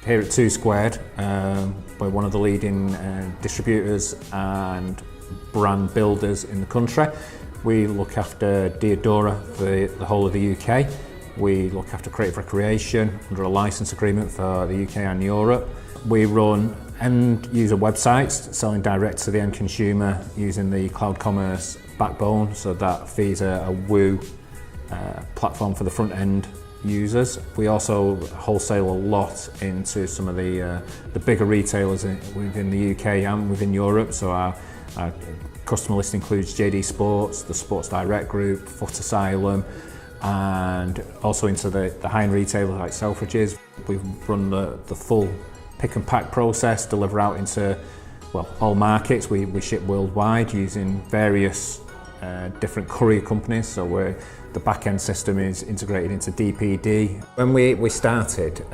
Here at 2Squared, we're one of the leading distributors and brand builders in the country. We look after Diadora for the whole of the UK. We look after Creative Recreation under a license agreement for the UK and Europe. We run end user websites selling direct to the end consumer using the cloud commerce backbone, so that feeds a Woo platform for the front end users. We also wholesale a lot into some of the bigger retailers within the UK and within Europe. So our customer list includes JD Sports, the Sports Direct Group, Foot Asylum, and also into the high-end retailers like Selfridges. We run the full pick and pack process, deliver out into all markets. We ship worldwide using various different courier companies. So the back-end system is integrated into DPD. When we started,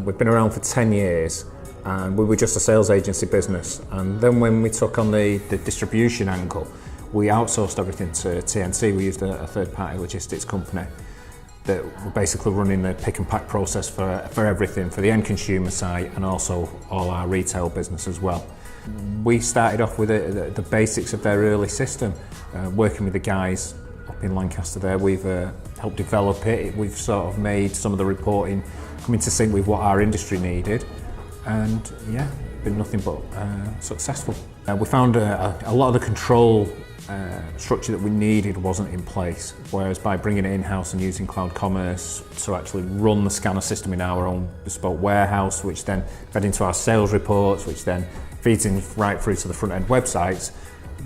we've been around for 10 years and we were just a sales agency business. And then when we took on the distribution angle, we outsourced everything to TNT. We used a third-party logistics company that were basically running the pick and pack process for everything, for the end consumer side and also all our retail business as well. We started off with the basics of their early system, working with the guys up in Lancaster there. We've helped develop it. We've sort of made some of the reporting come into sync with what our industry needed, and yeah, been nothing but successful. We found a lot of the control structure that we needed wasn't in place, whereas by bringing it in-house and using cloud commerce to actually run the scanner system in our own bespoke warehouse, which then fed into our sales reports, which then feeds in right through to the front-end websites,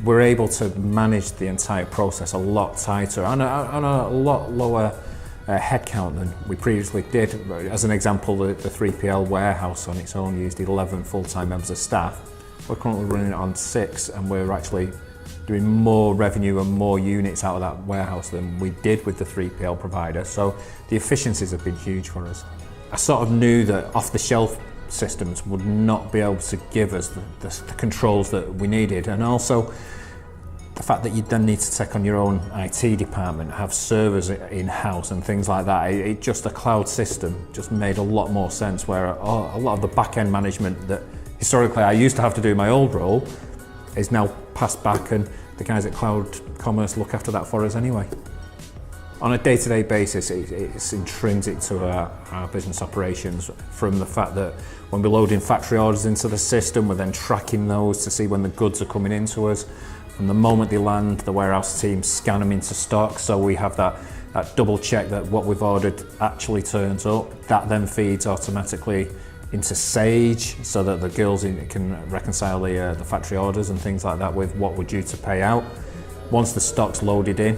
we're able to manage the entire process a lot tighter and on a lot lower headcount than we previously did. As an example, the 3PL warehouse on its own used 11 full-time members of staff. We're currently running it on 6, and we're actually doing more revenue and more units out of that warehouse than we did with the 3PL provider. So the efficiencies have been huge for us. I sort of knew that off-the-shelf systems would not be able to give us the controls that we needed, and also the fact that you then need to take on your own IT department, have servers in-house and things like that. Just a cloud system just made a lot more sense, where a lot of the back-end management that historically I used to have to do my old role is now passed back, and the guys at Cloud Commerce look after that for us anyway. On a day-to-day basis, it's intrinsic to our business operations, from the fact that when we're loading factory orders into the system, we're then tracking those to see when the goods are coming into us. From the moment they land, the warehouse team scan them into stock, so we have that double check that what we've ordered actually turns up. That then feeds automatically into Sage, so that the girls can reconcile the factory orders and things like that with what we're due to pay out. Once the stock's loaded in,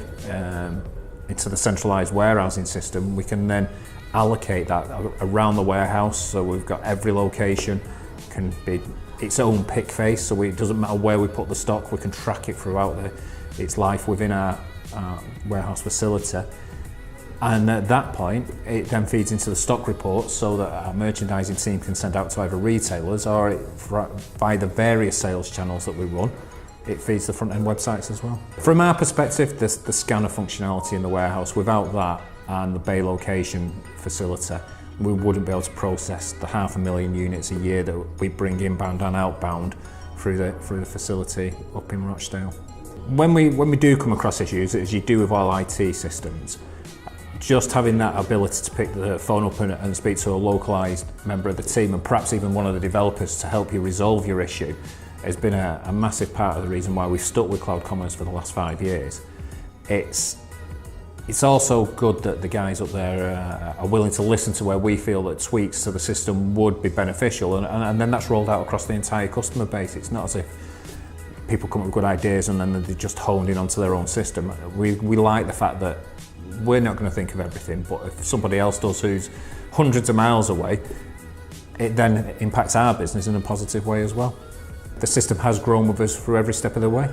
into the centralised warehousing system, we can then allocate that around the warehouse, so we've got every location can be its own pick face, so it doesn't matter where we put the stock, we can track it throughout its life within our warehouse facility. And at that point, it then feeds into the stock reports, so that our merchandising team can send out to either retailers or via the various sales channels that we run. It feeds the front-end websites as well. From our perspective, the scanner functionality in the warehouse, without that and the bay location facility, we wouldn't be able to process the 500,000 units a year that we bring inbound and outbound through the facility up in Rochdale. When we do come across issues, as you do with all IT systems, just having that ability to pick the phone up and speak to a localised member of the team, and perhaps even one of the developers, to help you resolve your issue, has been a massive part of the reason why we've stuck with cloud commerce for the last 5 years. It's also good that the guys up there are willing to listen to where we feel that tweaks to the system would be beneficial, and then that's rolled out across the entire customer base. It's not as if people come up with good ideas and then they're just honed in onto their own system. We like the fact that we're not going to think of everything, but if somebody else does who's hundreds of miles away, it then impacts our business in a positive way as well. The system has grown with us through every step of the way.